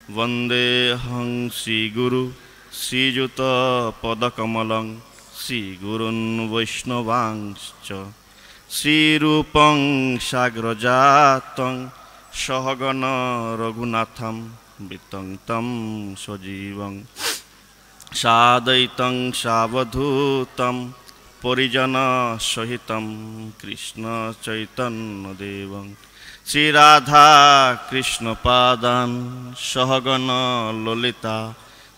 वन्देऽहं श्रीगुरु श्रीयुतपदकमलं श्रीगुरुन् वैष्णवांश्च श्रीरूपं साग्रजातं सहगण रघुनाथं वितं तं सजीवं साद्वैतं सावधूतं परिजनसहितं कृष्णचैतन्यदेवं श्रीराधा कृष्णपादान् सहगण ललिता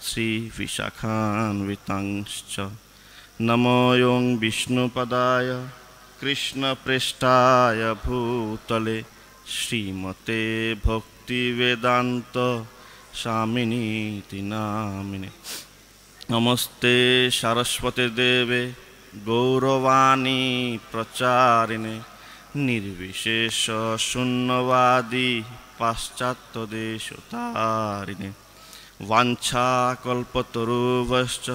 श्रीविशाखान्वितांश्च नमो यों विष्णुपदाय कृष्णप्रेष्ठाय भूतले श्रीमते भक्तिवेदान्त स्वामिनीति नामिने नमस्ते सरस्वती देवे गौरवाणी प्रचारिणे निर्विशेष शून्यवादी पाश्चात्यदेशतारिणे वाञ्छाकल्पतरुभ्यश्च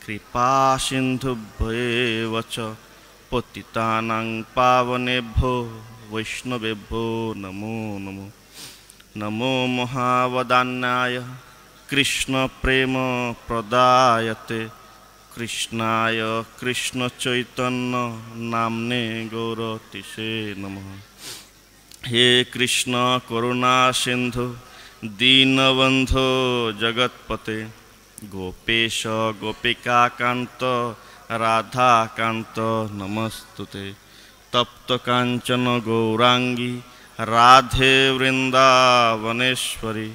कृपा सिन्धुभ्येव च पतितानां पावनेभ्यो वैष्णवेभ्यो नमो नमो नमो महावदान्याय कृष्णप्रेमप्रदायते कृष्णाय कृष्णचैतन्य नाम्ने गौरतिसे नमः। हे कृष्ण करुणा सिन्धु दीनबन्धो जगत्पते गोपेश गोपिकाकान्त राधाकान्त नमस्तुते तप्त कांचन गौरांगी राधे वृंदावनेश्वरी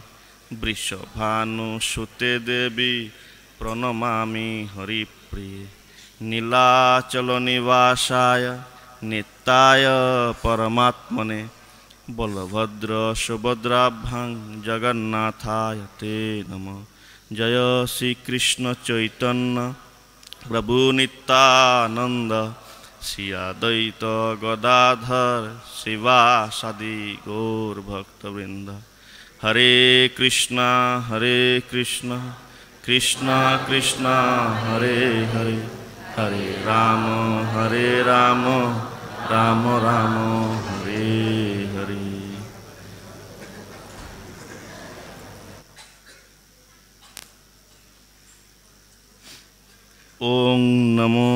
वृषभानुसुते देवी प्रणमामि हरिप्रिये नीलाचल निवासाय नित्याय परमात्मने बलभद्र सुभद्राभ्यां जगन्नाथाय ते नमः। जय श्री कृष्ण चैतन्य प्रभु नित्यानंद श्री अद्वैत गदाधर शिवासादि गौर भक्तवृंद। हरे कृष्णा कृष्णा कृष्णा हरे हरे हरे राम राम राम हरे हरे। ओं नमो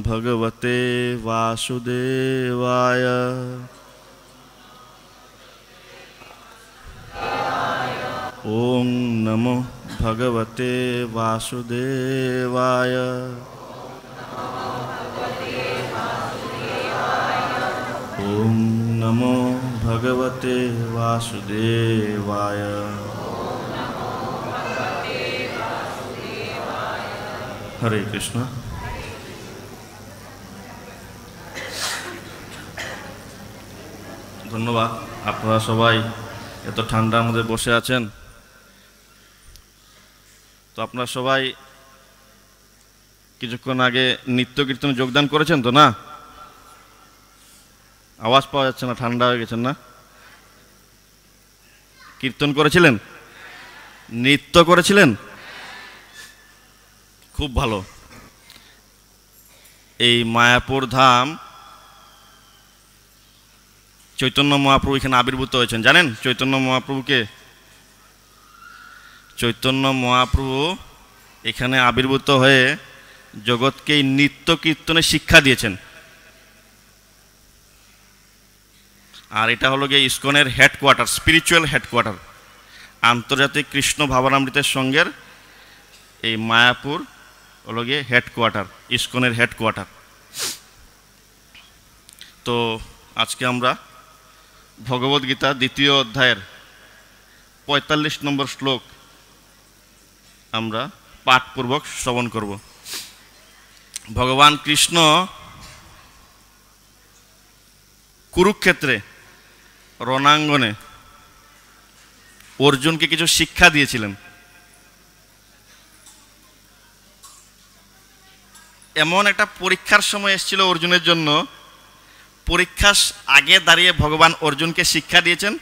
भगवते वासुदेवाय। ओं नमो भगवते वासुदेवाय। ओं नमो भगवते वासुदेवाय। हरे कृष्ण। ধন্যবাদ। আপনারা সবাই এত ঠান্ডার মধ্যে বসে আছেন, তো আপনারা সবাই কিছুক্ষণ আগে নিত্য কীর্তনে যোগদান করেছেন তো? না, আওয়াজ পাওয়া যাচ্ছে না, ঠান্ডা হয়ে গেছেন না? কীর্তন করেছিলেন, নৃত্য করেছিলেন, খুব ভালো। এই মায়াপুর ধাম চৈতন্য মহাপ্রভু এখানে আবির্ভূত হয়েছেন, জানেন চৈতন্য মহাপ্রভুকে? চৈতন্য মহাপ্রভু এখানে আবির্ভূত হয়ে জগৎকে নিত্য কীর্তনের শিক্ষা দিয়েছেন। আর এটা হলো গিয়ে ইসকনের হেডকোয়ার্টার, স্পিরিচুয়াল হেডকোয়ার্টার। আন্তর্জাতিক কৃষ্ণ ভাবনামৃতের সঙ্গের এই মায়াপুর হলো গিয়ে হেডকোয়ার্টার, ইসকনের হেডকোয়ার্টার। তো আজকে আমরা ভগবদ্গীতা দ্বিতীয় অধ্যায়ের ৪৫ নম্বর শ্লোক আমরা পাঠপূর্বক শ্রবণ করব। ভগবান কৃষ্ণ কুরুক্ষেত্রে রণাঙ্গনে অর্জুনকে কিছু শিক্ষা দিয়েছিলেন। এমন একটা পরীক্ষার সময় এসেছিল অর্জুনের জন্য, পরীক্ষার আগে দাঁড়িয়ে ভগবান অর্জুনকে শিক্ষা দিয়েছেন,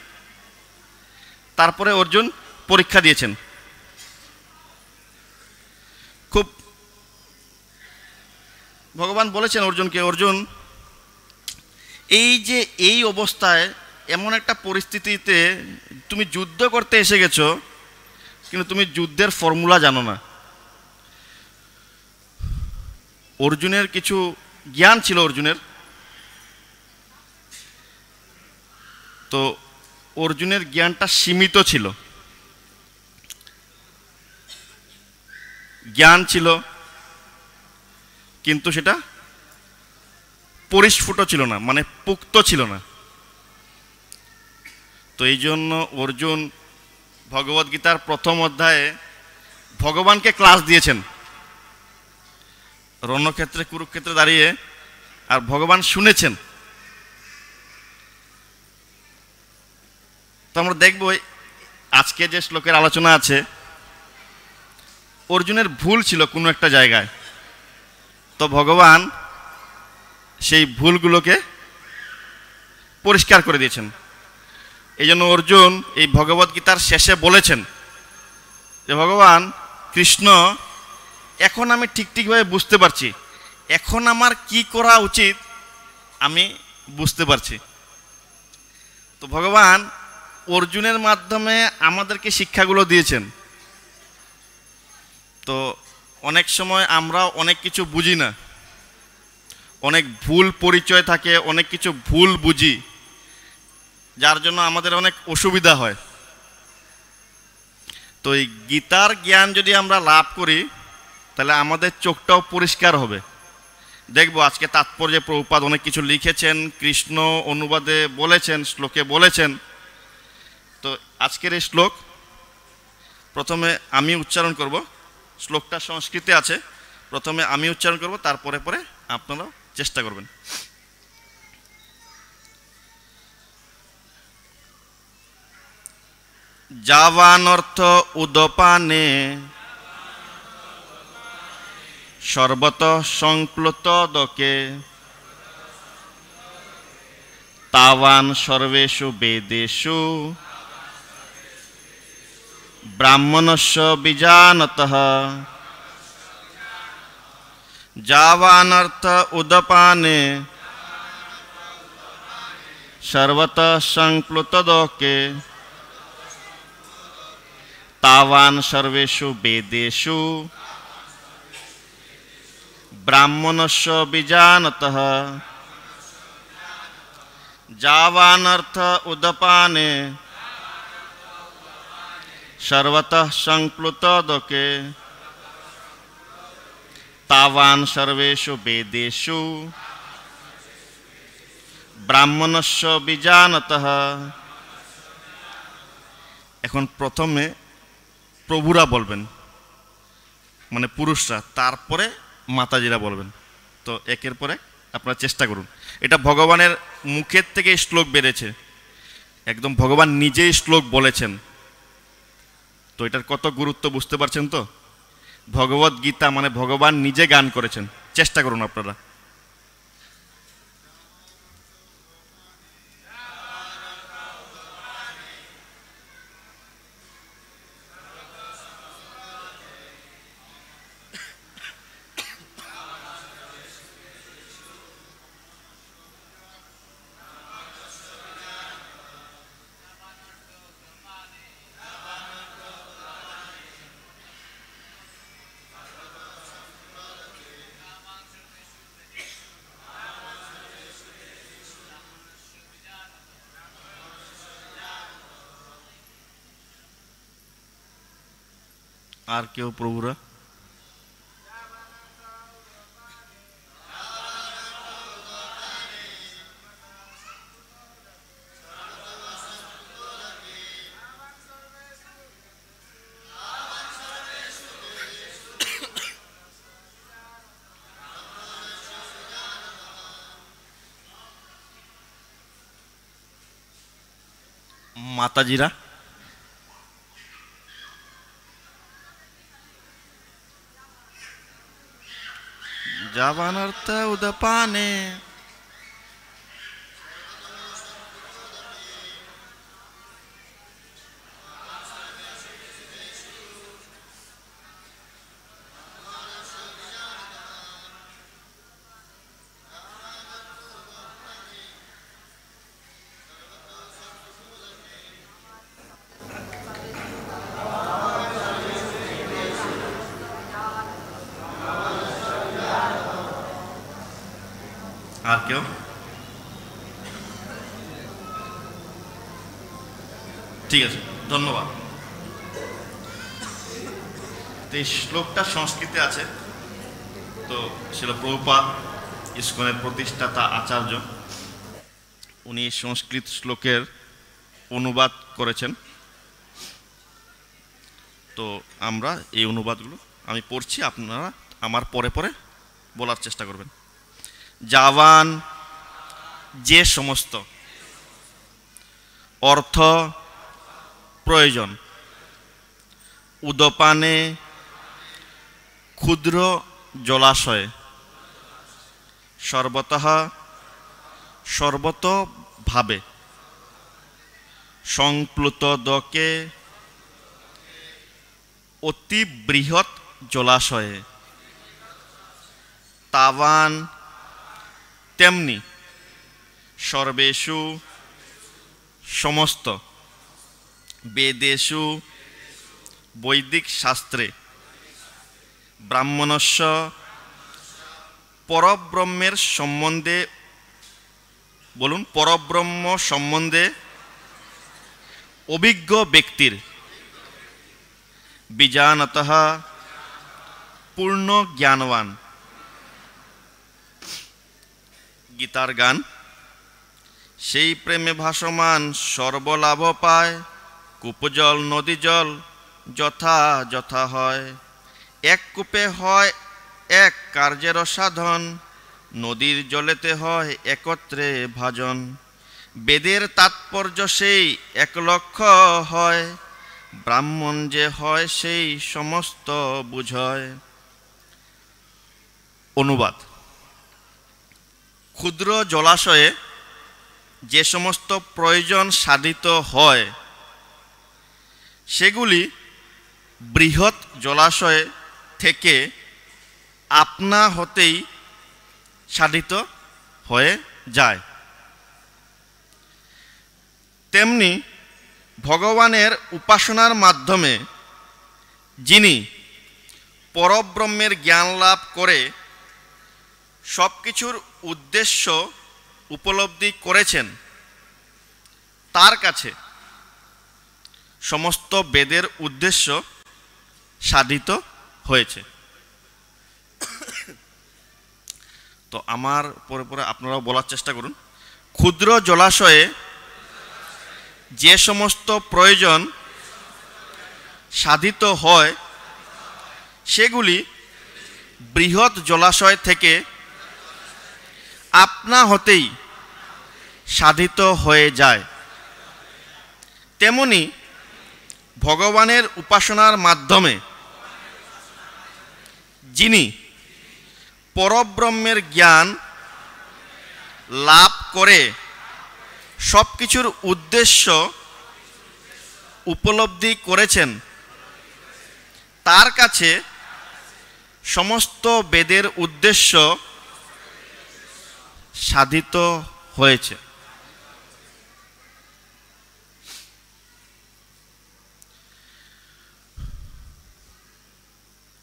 তারপরে অর্জুন পরীক্ষা দিয়েছেন। খুব ভগবান বলেছেন অর্জুনকে, অর্জুন এই যে এই অবস্থায় এমন একটা পরিস্থিতিতে তুমি যুদ্ধ করতে এসে গেছো, কিন্তু তুমি যুদ্ধের ফর্মুলা জানো না। অর্জুনের কিছু জ্ঞান ছিল অর্জুনের, তো অর্জুনের জ্ঞানটা সীমিত ছিল, জ্ঞান ছিল কিন্তু সেটা পরিস্ফুট ছিল না, মানে পুক্ত ছিল না। তো এই জন্য অর্জুন ভগবদ্গীতার প্রথম অধ্যায়ে ভগবানকে ক্লাস দিয়েছেন রণক্ষেত্রে, কুরুক্ষেত্রে দাঁড়িয়ে, আর ভগবান শুনেছেন। তো আমরা দেখব আজকে যে শ্লোকের আলোচনা আছে, অর্জুনের ভুল ছিল কোনো একটা জায়গায়, তো ভগবান সেই ভুলগুলোকে পরিষ্কার করে দিয়েছেন। এই জন্য অর্জুন এই ভগবদ্গীতার শেষে বলেছেন যে ভগবান কৃষ্ণ, এখন আমি ঠিকভাবে বুঝতে পারছি, এখন আমার কি করা উচিত আমি বুঝতে পারছি। তো ভগবান অর্জুনের মাধ্যমে আমাদেরকে শিক্ষাগুলো দিয়েছেন। তো অনেক সময় আমরা অনেক কিছু বুঝি না, অনেক ভুল পরিচয় থাকে, অনেক কিছু ভুল বুঝি, যার জন্য আমাদের অনেক অসুবিধা হয়। তো এই গীতার জ্ঞান যদি আমরা লাভ করি তাহলে আমাদের চোখটাও পরিষ্কার হবে। দেখব আজকে তাৎপর্যে প্রভুপাদ অনেক কিছু লিখেছেন, কৃষ্ণ অনুবাদে বলেছেন, শ্লোকে বলেছেন। তো আজকের এই শ্লোক প্রথমে আমি উচ্চারণ করব, শ্লোকটা সংস্কৃতে আছে, প্রথমে আমি উচ্চারণ করব, তারপরে পরে আপনারাও চেষ্টা করবেন। যাবান অর্থ উদপানে সর্বত সংপ্লুত দকে তাবান সর্বেষু বেদেষু ব্রাহ্মণস্য বিজানতঃ। যাবান অর্থ উদপানে সর্বত সংপ্লুত দকে তাবান সর্বেষু বেদেষু ব্রাহ্মণস্য বিজানতঃ। যাবান অর্থ উদপানে সর্বতঃ সংপ্লুত দকে তাবান সর্বেষু বেদেষু ব্রাহ্মণস্য বিজানতঃ। এখন প্রথমে প্রভুরা বলবেন, মানে পুরুষরা, তারপরে মাতাজিরা বলবেন। তো একের পরে আপনারা চেষ্টা করুন। এটা ভগবানের মুখের থেকে শ্লোক বেড়েছে, একদম ভগবান নিজেই শ্লোক বলেছেন। তো এটার কত গুরুত্ব বুঝতে পারছেন তো? ভগবদ গীতা মানে ভগবান নিজে গান করেছেন। চেষ্টা করুন আপনারা। আর কেউ প্রভুরা? মাতাজিরা? যাবান অর্থ উদপানে আর কেউ? ঠিক আছে, ধন্যবাদ। এই শ্লোকটা সংস্কৃতে আছে, তো শিল প্রভুপাদ ইসকনের প্রতিষ্ঠাতা আচার্য, উনি সংস্কৃত শ্লোকের অনুবাদ করেছেন। তো আমরা এই অনুবাদগুলো আমি পড়ছি, আপনারা আমার পরে পরে বলার চেষ্টা করবেন। যাবান যে সমস্ত অর্থ প্রয়োজন উদপানে ক্ষুদ্র জলাশয়ে সর্বতভাবে সংপ্লুতদকে অতি বৃহৎ জলাশয়ে তাবান তেমনি সর্বেষু সমস্ত বেদেষু বৈদিক শাস্ত্রে ব্রাহ্মণস্য পরব্রহ্মের সম্বন্ধে, বলুন, পরব্রহ্ম সম্বন্ধে অভিজ্ঞ ব্যক্তির বিজানতঃ পূর্ণ জ্ঞানবান। গীতার গান। সেই প্রেমে ভাসমান সর্বলাভ পায়, কূপজল নদী জল যথা যথা হয়। এক কূপে হয় এক কার্যের সাধন, নদীর জলেতে হয় একত্রে ভাজন। বেদের তাৎপর্য সেই এক লক্ষ্য হয়, ব্রাহ্মণ যে হয় সেই সমস্ত বুঝয়। অনুবাদ। ক্ষুদ্র জলাশয়ে যে সমস্ত প্রয়োজন সাধিত হয় সেগুলি বৃহৎ জলাশয় থেকে আপনা হতেই সাধিত হয়ে যায়। তেমনি ভগবানের উপাসনার মাধ্যমে যিনি পরব্রহ্মের জ্ঞান লাভ করে সব কিছুর উদ্দেশ্য উপলব্ধি করেছেন, তার কাছে সমস্ত বেদের উদ্দেশ্য সাধিত হয়েছে। তো আমার পরে পরে আপনারাও বলার চেষ্টা করুন। ক্ষুদ্র জলাশয়ে যে সমস্ত প্রয়োজন সাধিত হয় সেগুলি বৃহৎ জলাশয় থেকে আপনা হতেই সাধিত হয়ে যায়। তেমনি ভগবানের উপাসনার মাধ্যমে যিনি পরব্রহ্মের জ্ঞান লাভ করে সব কিছুর উদ্দেশ্য উপলব্ধি করেছেন, তার কাছে সমস্ত বেদের উদ্দেশ্য সাধিত হয়েছে।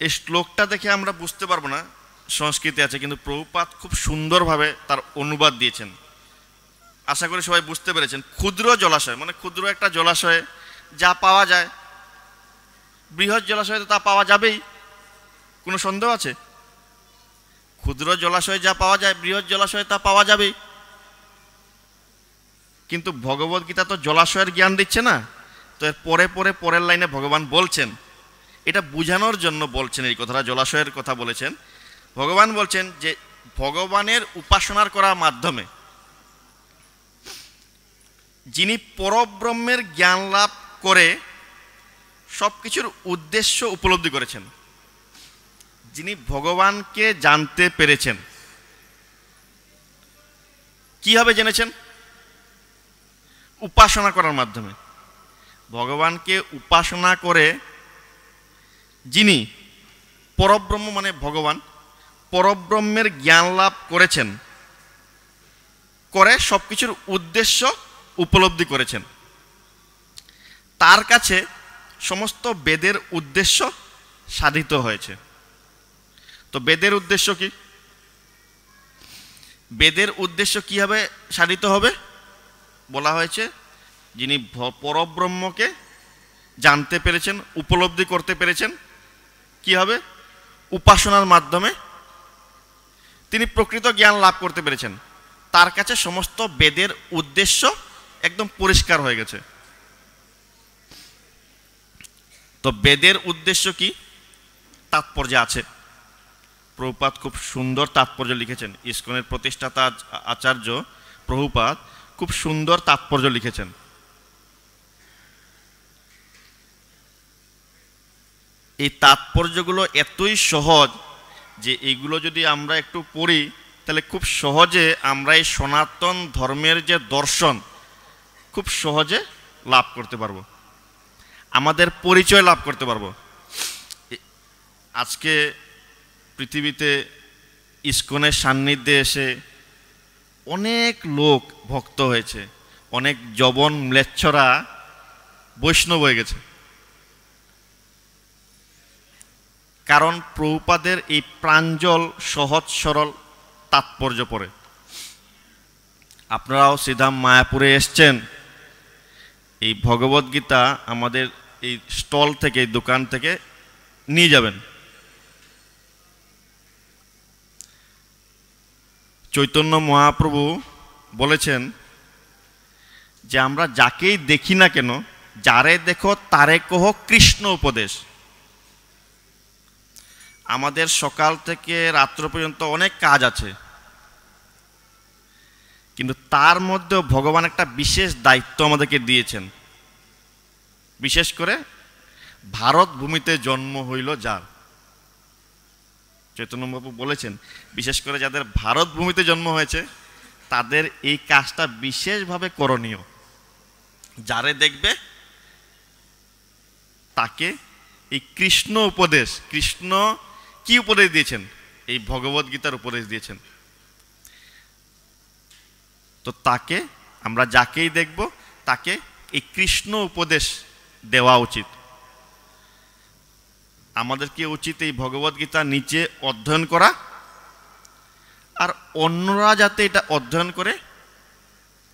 এই শ্লোকটা দেখে আমরা বুঝতে পারবো না সংস্কৃতে আছে, কিন্তু প্রভুপাদ খুব সুন্দরভাবে তার অনুবাদ দিয়েছেন। আশা করি সবাই বুঝতে পেরেছেন। ক্ষুদ্র জলাশয় মানে ক্ষুদ্র একটা জলাশয়ে যা পাওয়া যায়, বৃহৎ জলাশয়ে তো তা পাওয়া যাবেই, কোনো সন্দেহ আছে? ক্ষুদ্র জলাশয়ে যা পাওয়া যায় বৃহৎ জলাশয়ে তা পাওয়া যাবেই। কিন্তু ভগবদ গীতা তো জলাশয়ের জ্ঞান দিচ্ছে না, তো এর পরের লাইনে ভগবান বলছেন, এটা বোঝানোর জন্য বলছেন এই কথাটা, জলাশয়ের কথা বলেছেন। ভগবান বলছেন যে ভগবানের উপাসনার করার মাধ্যমে যিনি পরব্রহ্মের জ্ঞান লাভ করে সব কিছুর উদ্দেশ্য উপলব্ধি করেছেন, যিনি ভগবানকে জানতে পেরেছেন। কিভাবে জেনেছেন? উপাসনা করার মাধ্যমে। ভগবানকে উপাসনা করে যিনি পরব্রহ্ম মানে ভগবান, পরব্রহ্মের জ্ঞান লাভ করেছেন, করে সব কিছুর উদ্দেশ্য উপলব্ধি করেছেন, তার কাছে সমস্ত বেদের উদ্দেশ্য সাধিত হয়েছে। তো বেদের উদ্দেশ্য কি? বেদের উদ্দেশ্য কীভাবে সাধিত হবে? বলা হয়েছে যিনি পরব্রহ্মকে জানতে পেরেছেন, উপলব্ধি করতে পেরেছেন, কি হবে? উপাসনার মাধ্যমে তিনি প্রকৃত জ্ঞান লাভ করতে পেরেছেন। তার কাছে সমস্ত বেদের উদ্দেশ্য একদম পরিষ্কার হয়ে গেছে। তো বেদের উদ্দেশ্য কি? তাৎপর্য আছে। প্রভুপাদ খুব সুন্দর তাৎপর্য লিখেছেন। ইসকনের প্রতিষ্ঠাতা আচার্য প্রভুপাদ খুব সুন্দর তাৎপর্য লিখেছেন। এই তাৎপর্যগুলো এতই সহজ যে এইগুলো যদি আমরা একটু পড়ি তাহলে খুব সহজে আমরা এই সনাতন ধর্মের যে দর্শন খুব সহজে লাভ করতে পারবো, আমাদের পরিচয় লাভ করতে পারবো। আজকে পৃথিবীতে ইসকনের সান্নিধ্যে এসে অনেক লোক ভক্ত হয়েছে, অনেক যবন ম্লেচ্ছরা বৈষ্ণব হয়ে গেছে। কারণ প্রভুপাদের এই প্রাঞ্জল সহজ সরল তাৎপর্য পড়ে। আপনারাও শ্রীধাম মায়াপুরে এসছেন, এই ভগবদ্গীতা আমাদের এই স্টল থেকে, এই দোকান থেকে নিয়ে যাবেন। চৈতন্য মহাপ্রভু বলেছেন যে আমরা যাকেই দেখি না কেন, যারে দেখো তারে কহ কৃষ্ণ উপদেশ। আমাদের সকাল থেকে রাত্র পর্যন্ত অনেক কাজ আছে, কিন্তু তার মধ্যেও ভগবান একটা বিশেষ দায়িত্ব আমাদেরকে দিয়েছেন। বিশেষ করে ভারত ভূমিতে জন্ম হইল যার, চৈতন্য বাবু বলেছেন বিশেষ করে যাদের ভারত ভূমিতে জন্ম হয়েছে তাদের এই কাজটা বিশেষভাবে করণীয়। যারে দেখবে তাকে এই কৃষ্ণ উপদেশ, কৃষ্ণ কি উপদেশ দিয়েছেন? এই ভগবদ গীতার উপদেশ দিয়েছেন। তো তাকে আমরা যাকেই দেখব তাকে এই কৃষ্ণ উপদেশ দেওয়া উচিত। আমাদের কি উচিত? এই ভগবদ গীতা নিচে অধ্যয়ন করা, আর অন্যরা যাতে এটা অধ্যয়ন করে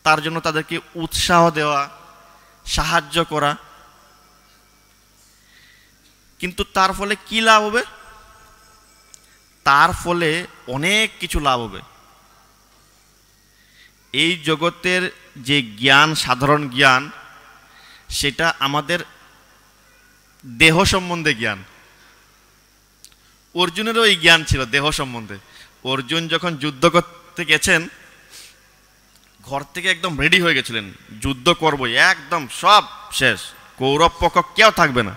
তার জন্য তাদেরকে উৎসাহ দেওয়া, সাহায্য করা। কিন্তু তার ফলে কি লাভ হবে? তার ফলে অনেক কিছু লাভ হবে। এই জগতের যে জ্ঞান, সাধারণ জ্ঞান, সেটা আমাদের দেহ সম্বন্ধে জ্ঞান। অর্জুনেরও এই জ্ঞান ছিল দেহ সম্বন্ধে। অর্জুন যখন যুদ্ধ করতে গেছেন, ঘর থেকে একদম রেডি হয়ে গেছিলেন, যুদ্ধ করবো, একদম সব শেষ, কৌরব পক্ষ কেউ থাকবে না।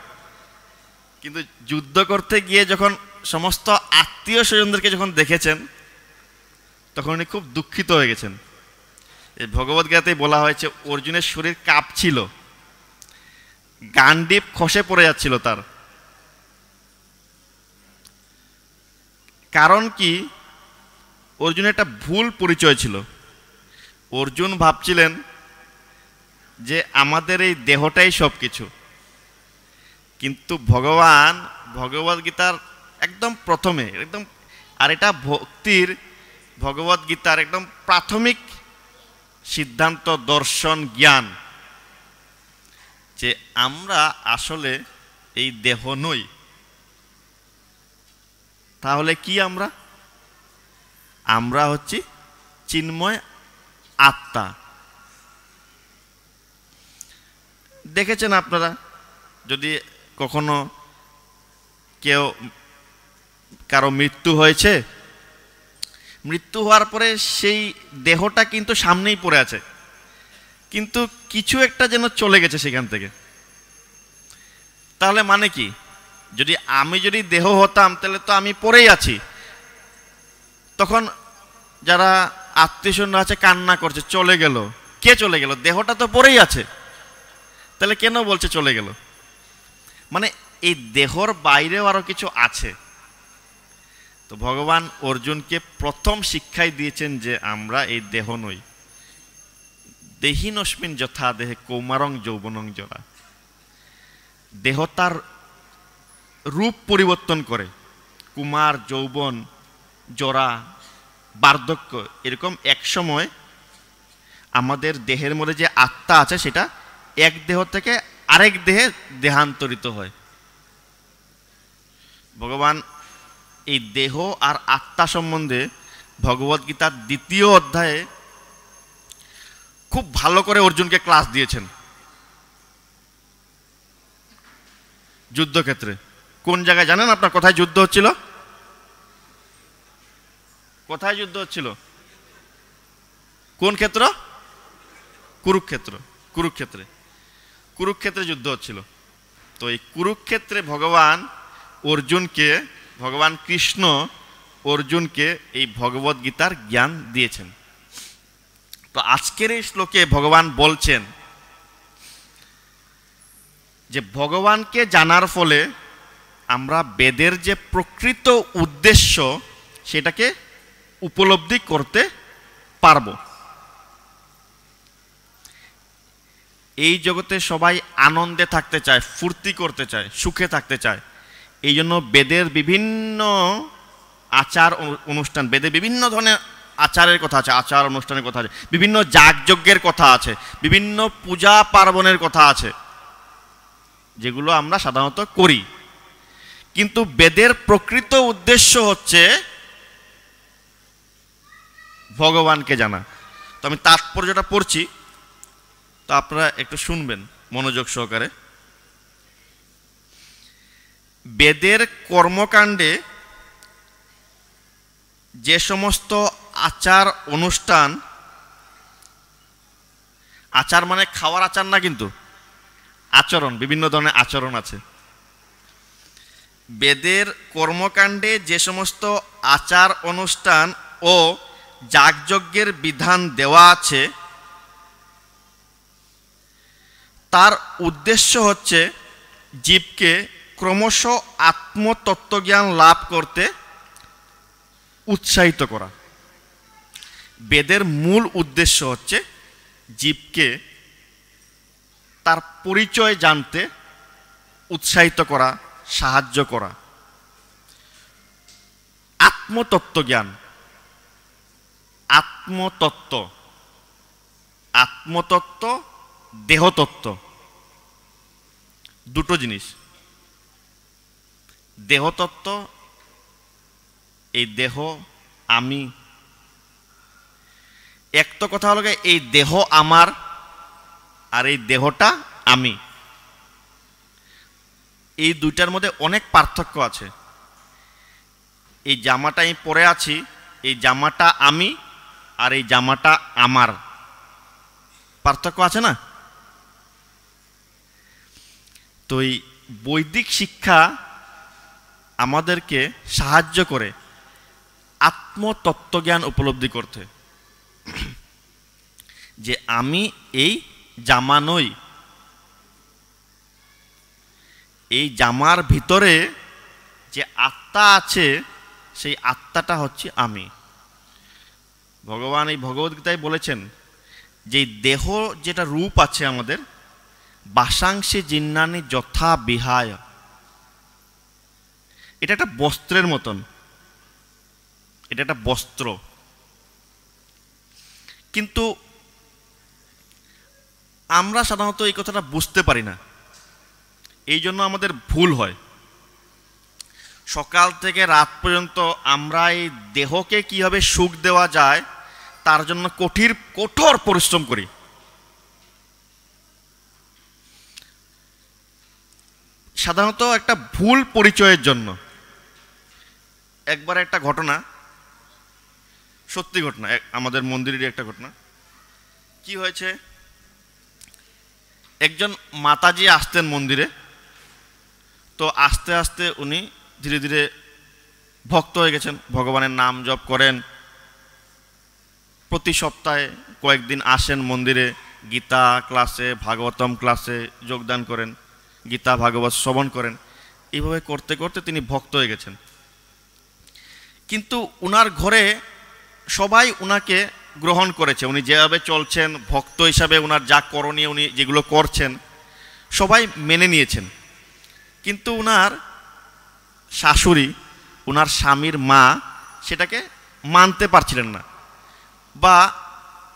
কিন্তু যুদ্ধ করতে গিয়ে যখন সমস্ত আত্মীয় স্বজনদেরকে যখন দেখেছেন তখন উনি খুব দুঃখিত হয়ে গেছেন। এই ভগবদ্গীতাতেই বলা হয়েছে অর্জুনের শরীর কাঁপছিল, গান্ডীব খসে পড়ে যাচ্ছিল তার। কারণ কি? অর্জুনের একটা ভুল পরিচয় ছিল। অর্জুন ভাবছিলেন যে আমাদের এই দেহটাই সব কিছু, কিন্তু ভগবান ভগবদ্গীতার একদম প্রথমে একদম, আর এটা ভক্তির ভগবদ্গীতার একদম প্রাথমিক সিদ্ধান্ত, দর্শন, জ্ঞান, যে আমরা আসলে এই দেহ নই। তাহলে কি? আমরা হচ্ছি চিন্ময় আত্মা। দেখেছেন আপনারা, যদি কখনো কারো মৃত্যু হয়েছে, মৃত্যু হওয়ার পরে সেই দেহটা কিন্তু সামনেই পড়ে আছে, কিন্তু কিছু একটা যেন চলে গেছে সেখান থেকে। তাহলে মানে কি? আমি যদি দেহ হতাম তাহলে তো আমি পড়েই আছি। তখন যারা আত্মীয়স্বজন আছে কান্না করছে, চলে গেল। কে চলে গেল? দেহটা তো পড়েই আছে। তাহলে কেন বলছে চলে গেল? মানে এই দেহর বাইরেও আরো কিছু আছে। তো ভগবান অর্জুনকে প্রথম শিক্ষাই দিয়েছেন যে আমরা এই দেহ নই। দেহিনস্মিন যথা দেহে কৌমারং যৌবনং জরা। দেহ তার রূপ পরিবর্তন করে, কুমার, যৌবন, জরা, বার্ধক্য, এরকম এক সময় আমাদের দেহের মধ্যে যে আত্মা আছে সেটা এক দেহ থেকে আরেক দেহে দেহান্তরিত হয়। ভগবান এই দেহ আর আত্মা সম্বন্ধে ভগবদ্গীতার 2য় অধ্যায়ে খুব ভালো করে অর্জুনকে ক্লাস দিয়েছেন। যুদ্ধক্ষেত্রে কোন জায়গায় জানেন আপনার? কোথায় যুদ্ধ হচ্ছিল? কোথায় যুদ্ধ হচ্ছিল? কোন ক্ষেত্র? কুরুক্ষেত্র। কুরুক্ষেত্রে, কুরুক্ষেত্রে যুদ্ধ হচ্ছিল। তো এই কুরুক্ষেত্রে ভগবান কৃষ্ণ অর্জুনকে এই ভগবদ্গীতার জ্ঞান দিয়েছেন। তো আজকের এই শ্লোকে ভগবান বলছেন যে ভগবানকে জানার ফলে আমরা বেদের যে প্রকৃত উদ্দেশ্য সেটাকে উপলব্ধি করতে পারব। এই জগতে সবাই আনন্দে থাকতে চায়, ফুর্তি করতে চায়, সুখে থাকতে চায়। এই জন্য বেদের বিভিন্ন আচার অনুষ্ঠান, বেদে বিভিন্ন ধরনের আচারের কথা আছে, আচার অনুষ্ঠানের কথা আছে, বিভিন্ন যাগযজ্ঞের কথা আছে, বিভিন্ন পূজা পার্বণের কথা আছে, যেগুলো আমরা সাধারণত করি। কিন্তু বেদের প্রকৃত উদ্দেশ্য হচ্ছে ভগবানকে জানা। তো আমি তাৎপর্যটা পড়ছি, তো আপনারা একটু শুনবেন মনোযোগ সহকারে। বেদের কর্মকাণ্ডে যে সমস্ত আচার অনুষ্ঠান, আচার মানে খাওয়ার আচার না, কিন্তু আচরণ, বিভিন্ন ধরনের আচরণ আছে। বেদের কর্মকাণ্ডে যে সমস্ত আচার অনুষ্ঠান ও যাগযজ্ঞের বিধান দেওয়া আছে তার উদ্দেশ্য হচ্ছে জীবকে ক্রমশ আত্মতত্ত্বজ্ঞান লাভ করতে উৎসাহিত করা। বেদের মূল উদ্দেশ্য হচ্ছে জীবকে তার পরিচয় জানতে উৎসাহিত করা, সাহায্য করা। আত্মতত্ত্বজ্ঞান, আত্মতত্ত্ব, আত্মতত্ত্ব, দেহতত্ত্ব, দুটো জিনিস। দেহতত্ত্ব, এই দেহ আমি, এক তো কথা হলো এই দেহ আমার আর এই দেহটা আমি, এই দুইটার মধ্যে অনেক পার্থক্য আছে। এই জামাটা আমি পরে আছি, এই জামাটা আমি আর এই জামাটা আমার, পার্থক্য আছে না? তো এই বৈদিক শিক্ষা আমাদেরকে সাহায্য করে আত্মতত্ত্বজ্ঞান উপলব্ধি করতে, যে আমি এই জামা নই, এই জামার ভিতরে যে আত্মা আছে সেই আত্মাটা হচ্ছে আমি। ভগবান এই ভগবদ্গীতায় বলেছেন যে দেহ যেটা রূপ আছে আমাদের, বাসাংশে জিন্নানি যথা বিহায়, এটা একটা বস্ত্রের মতন, এটা একটা বস্ত্র। কিন্তু আমরা সাধারণত এই কথাটা বুঝতে পারি না, এই জন্য আমাদের ভুল হয়। সকাল থেকে রাত পর্যন্ত আমরা এই দেহকে কিভাবে সুখ দেওয়া যায় তার জন্য কঠোর পরিশ্রম করি। সাধারণত একটা ভুল পরিচয়ের জন্য। একবার একটা ঘটনা, সত্যি ঘটনা, আমাদের মন্দিরেরই একটা ঘটনা। কি হয়েছে, একজন মাতাজি আসতেন মন্দিরে, তো আস্তে আস্তে উনি ধীরে ধীরে ভক্ত হয়ে গেছেন, ভগবানের নাম জপ করেন, প্রতি সপ্তাহে কয়েকদিন আসেন মন্দিরে, গীতা ক্লাসে, ভাগবতম ক্লাসে যোগদান করেন, গীতা ভাগবত শ্রবণ করেন। এইভাবে করতে করতে তিনি ভক্ত হয়ে গেছেন। কিন্তু উনার ঘরে সবাই উনাকে গ্রহণ করেছে, উনি যেভাবে চলছেন, ভক্ত হিসাবে উনার যা করণীয় উনি যেগুলো করছেন সবাই মেনে নিয়েছেন। কিন্তু উনার শাশুড়ি, উনার স্বামীর মা সেটাকে মানতে পারছিলেন না, বা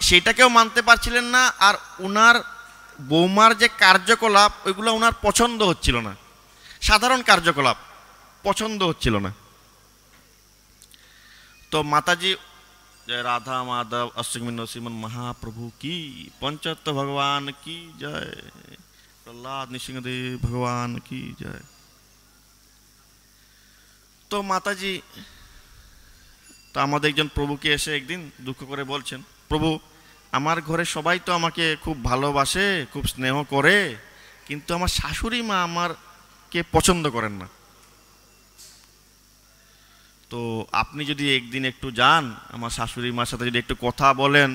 সেটাকেও মানতে পারছিলেন না, আর ওনার বৌমার যে কার্যকলাপ ওইগুলো ওনার পছন্দ হচ্ছিল না, সাধারণ কার্যকলাপ পছন্দ হচ্ছিল না। তো মাতাজি जय राधा माधव अष्टमी नरसिंह महाप्रभु की, पंचतत्व भगवान की जय, प्रहलाद नृसिंहदेव भगवान की जय। तो माताजी তো আমাদের একজন প্রভুকে এসে একদিন দুঃখ করে বলছেন, প্রভু আমার ঘরে সবাই তো আমাকে খুব ভালোবাসে, খুব স্নেহ করে, কিন্তু আমার শাশুড়ি মা আমারকে পছন্দ করেন না। তো আপনি যদি একদিন একটু যান, আমার শাশুড়ি মার সাথে যদি একটু কথা বলেন,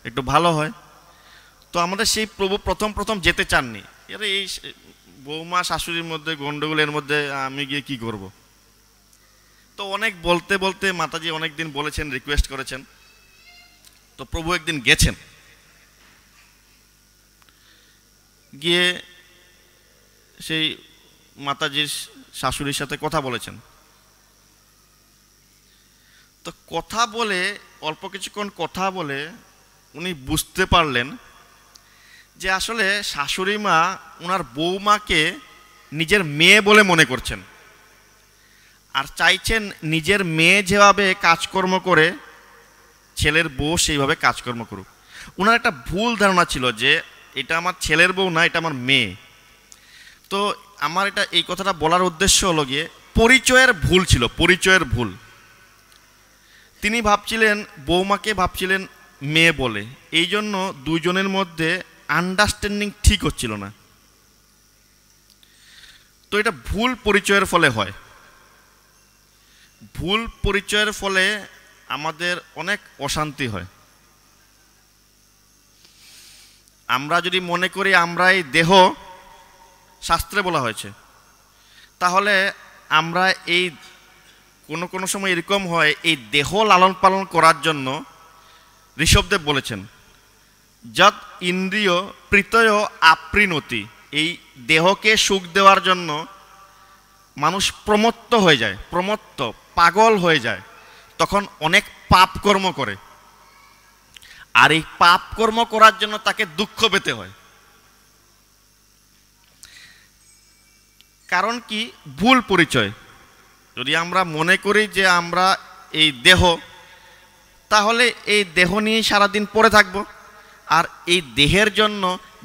একটু ভালো হয়। তো আমাদের সেই প্রভু প্রথম প্রথম যেতে চাননি, এর এই বৌমা শাশুড়ির মধ্যে গন্ডগোলের মধ্যে আমি গিয়ে কি করব। তো অনেক বলতে বলতে মাতাজি অনেক দিন বলেছেন, রিকোয়েস্ট করেছেন। তো প্রভু একদিন গেছেন, গিয়ে সেই মাতাজির শাশুড়ির সাথে কথা বলেছেন। তো কথা বলে অল্প কিছুক্ষণ কথা বলে উনি বুঝতে পারলেন যে আসলে শাশুড়ি মা ওনার বৌমাকে নিজের মেয়ে বলে মনে করছেন, আর চাইছেন নিজের মেয়ে যেভাবে কাজকর্ম করে ছেলের বউ সেইভাবে কাজকর্ম করুক। ওনার একটা ভুল ধারণা ছিল যে এটা আমার ছেলের বউ না, এটা আমার মেয়ে। তো আমার এটা এই কথাটা বলার উদ্দেশ্য হলো গিয়ে পরিচয়ের ভুল ছিল, পরিচয়ের ভুল। তিনি ভাবছিলেন বৌমাকে ভাবছিলেন মেয়ে বলে, এই জন্য দুজনের মধ্যে আন্ডারস্ট্যান্ডিং ঠিক হচ্ছিল না। তো এটা ভুল পরিচয়ের ফলে হয়। ভুল পরিচয়ের ফলে আমাদের অনেক অশান্তি হয়। আমরা যদি মনে করি আমরা এই দেহ, শাস্ত্রে বলা হয়েছে, তাহলে আমরা এই কোনো কোনো সময় এরকম হয়, এই দেহ লালন পালন করার জন্য ঋষভদেব বলেছেন যৎ ইন্দ্রিয় প্রীতয় আপ্রিণতি, এই দেহকে সুখ দেওয়ার জন্য মানুষ প্রমত্ত হয়ে যায়, প্রমত্ত পাগল হয়ে যায়, তখন অনেক পাপ কর্ম করে, আর এই পাপ কর্ম করার জন্য তাকে দুঃখ পেতে হয়। কারণ কি? ভুল পরিচয়। যদি আমরা মনে করি যে আমরা এই দেহ, তাহলে এই দেহ নিয়ে সারাদিন পড়ে থাকব, আর এই দেহের জন্য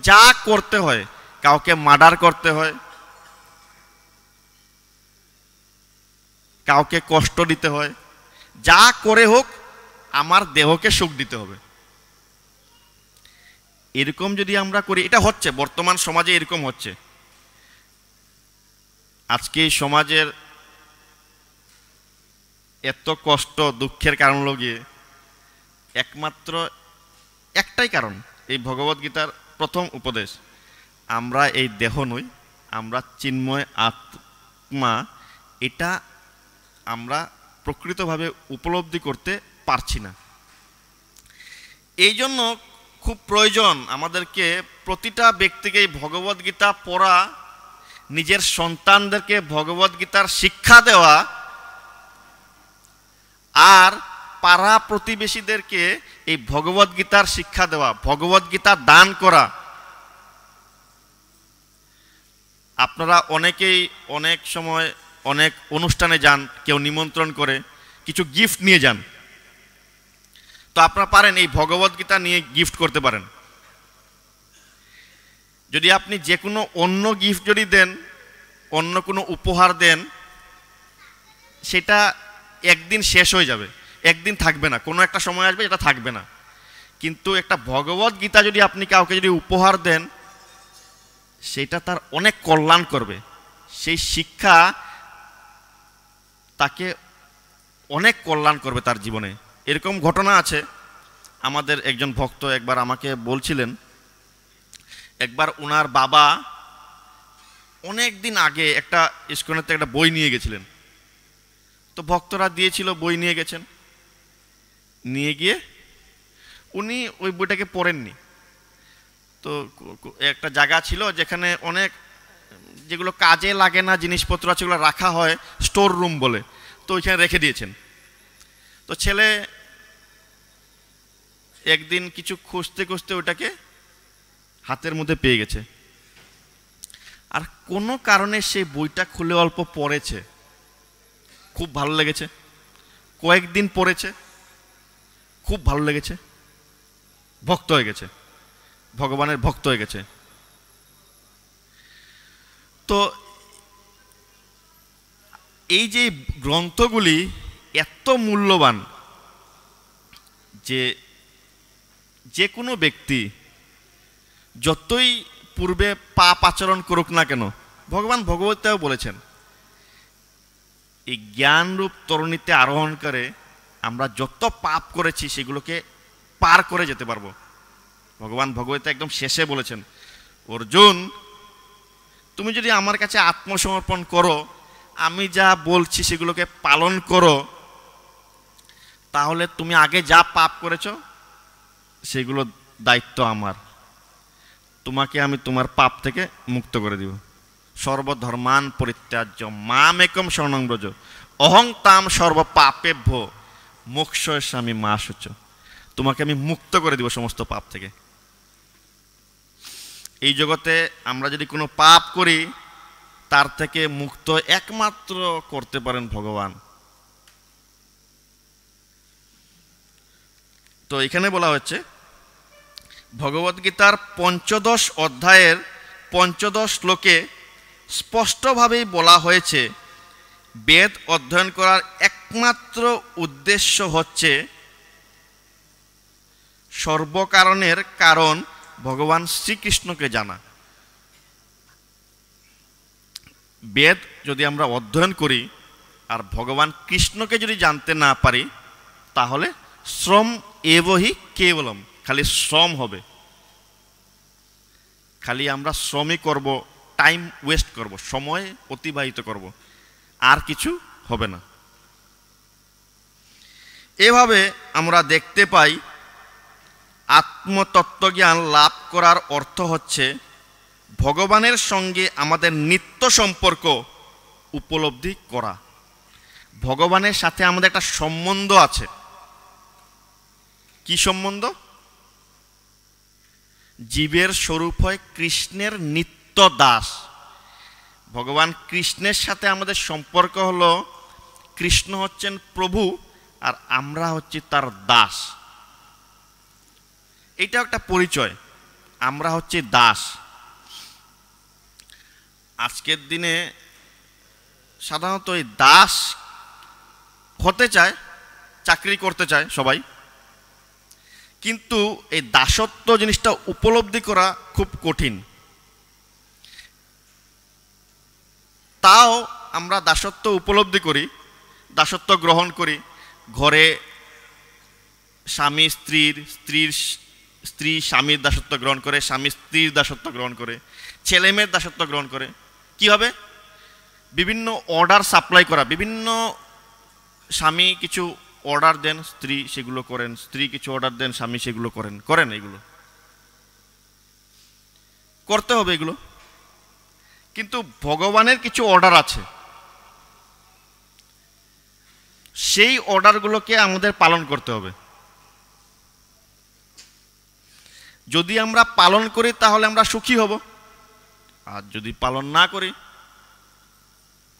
যা করতে হয়, কাউকে মার্ডার করতে হয়, কাউকে কষ্ট দিতে হয়, যা করে হোক আমার দেহকে সুখ দিতে হবে, এরকম যদি আমরা করি, এটা হচ্ছে বর্তমান সমাজে এরকম হচ্ছে। আজকে এই সমাজের এত কষ্ট দুঃখের কারণ গিয়ে একমাত্র একটাই কারণ, এই ভগবদ গীতার প্রথম উপদেশ, আমরা এই দেহ নই, আমরা চিন্ময় আত্মা, এটা আমরা প্রকৃতভাবে উপলব্ধি করতে পারছি না। এই জন্য খুব প্রয়োজন আমাদেরকে প্রতিটা ব্যক্তিকে ভগবদ গীতা পড়া, নিজের সন্তানদেরকে ভগবদ গীতার শিক্ষা দেওয়া, আর পাড়া প্রতিবেশীদেরকে এই ভগবদ গীতার শিক্ষা দেওয়া, ভগবদ গীতা দান করা। আপনারা অনেকেই অনেক সময় অনেক অনুষ্ঠানে যান, কেউ নিমন্ত্রণ করে কিছু গিফট নিয়ে যান, তো আপনারা পারেন এই ভগবদ গীতা নিয়ে গিফট করতে পারেন। যদি আপনি যে কোনো অন্য গিফট যদি দেন, অন্য কোনো উপহার দেন, সেটা একদিন শেষ হয়ে যাবে, একদিন থাকবে না, কোনো একটা সময় আসবে এটা থাকবে না। কিন্তু একটা ভগবদ গীতা যদি আপনি কাউকে যদি উপহার দেন, সেটা তার অনেক কল্যাণ করবে, সেই শিক্ষা তাকে অনেক কল্যাণ করবে তার জীবনে। এরকম ঘটনা আছে, আমাদের একজন ভক্ত একবার আমাকে বলছিলেন, একবার ওনার বাবা অনেক দিন আগে একটা ইস্কনেতে একটা বই নিয়ে গেছিলেন, তো ভক্তরা দিয়েছিল, বই নিয়ে গেছেন, নিয়ে গিয়ে উনি ওই বইটাকে পড়েননি। তো একটা জায়গা ছিল যেখানে অনেক যেগুলো কাজে লাগে না জিনিসপত্র আছে, সেগুলো রাখা হয়, স্টোর রুম বলে, তো ওইখানে রেখে দিয়েছেন। তো ছেলে একদিন কিছু খুঁজতে খুঁজতে ওটাকে হাতের মধ্যে পেয়ে গেছে, আর কোনো কারণে সেই বইটা খুলে অল্প পড়েছে, খুব ভালো লেগেছে, কয়েকদিন পড়েছে, খুব ভালো লেগেছে, ভক্ত হয়ে গেছে, ভগবানের ভক্ত হয়ে গেছে। তো এই যে গ্রন্থগুলি এত মূল্যবান যে যে কোনো ব্যক্তি যতই পূর্বে পাপ আচরণ করুক না কেন, ভগবান ভগবদ্গীতাও বলেছেন এই জ্ঞানরূপ তরুণীতে আরোহণ করে আমরা যত পাপ করেছি সেগুলোকে পার করে যেতে পারবো। ভগবান ভগবদ্গীতা একদম শেষে বলেছেন, অর্জুন তুমি যদি আমার কাছে আত্মসমর্পণ করো, আমি যা বলছি সেগুলোকে পালন করো, তাহলে তুমি আগে যা পাপ করেছো সেগুলো দায়িত্ব আমার, তোমাকে আমি তোমার পাপ থেকে মুক্ত করে দিব। সর্বধর্মান পরিত্যাজ্য মামেকম শরণং ব্রজ অহং তাম সর্ব পাপেভ্য মোক্ষয়স্যামি মা শুচ, তোমাকে আমি মুক্ত করে দিব সমস্ত পাপ থেকে। এই জগতে আমরা যদি কোনো পাপ করি তার থেকে মুক্ত একমাত্র করতে পারেন ভগবান। তো এখানে বলা হচ্ছে ভগবদ্গীতার ৫ম অধ্যায়ের ৫ম শ্লোকে স্পষ্টভাবেই বলা হয়েছে বেদ অধ্যয়ন করার একমাত্র উদ্দেশ্য হচ্ছে সর্বকারণের কারণ ভগবান শ্রীকৃষ্ণকে জানা। বেদ যদি আমরা অধ্যয়ন করি আর ভগবান কৃষ্ণকে যদি জানতে না পারি, তাহলে শ্রম এবহি কেবলম, খালি শ্রম হবে, খালি আমরা শ্রমই করব, টাইম ওয়েস্ট করব, সময় অতিবাহিত করব, আর কিছু হবে না। এভাবে আমরা দেখতে পাই আত্মতত্ত্বজ্ঞান লাভ করার অর্থ হচ্ছে ভগবানের সঙ্গে আমাদের নিত্য সম্পর্ক উপলব্ধি করা। ভগবানের সাথে আমাদের একটা সম্বন্ধ আছে। কি সম্বন্ধ? জীবের স্বরূপ হয় কৃষ্ণের নিত্য দাস। ভগবান কৃষ্ণের সাথে আমাদের সম্পর্ক হলো, কৃষ্ণ হচ্ছেন প্রভু আর আমরা হচ্ছি তার দাস। এটা একটা পরিচয়, আমরা হচ্ছি দাস। আজকের দিনে সাধারণত এই দাস হতে চায়, চাকরি করতে চায় সবাই, কিন্তু এই দাসত্ব জিনিসটা উপলব্ধি করা খুব কঠিন। তাও আমরা দাসত্ব উপলব্ধি করি, দাসত্ব গ্রহণ করি। ঘরে স্বামী স্ত্রী স্বামীর দাসত্ব গ্রহণ করে, স্বামী স্ত্রীর দাসত্ব গ্রহণ করে, ছেলে মেয়ের দাসত্ব গ্রহণ করে। কীভাবে? বিভিন্ন অর্ডার সাপ্লাই করা, বিভিন্ন স্বামী কিছু অর্ডার দেন, স্ত্রী সেগুলো করেন, স্ত্রী কিছু অর্ডার দেন, স্বামী সেগুলো করেন। এগুলো করতে হবে এগুলো। কিন্তু ভগবানের কিছু অর্ডার আছে, সেই অর্ডারগুলোকে আমাদের পালন করতে হবে। যদি আমরা পালন করি তাহলে আমরা সুখী হব, আর যদি পালন না করি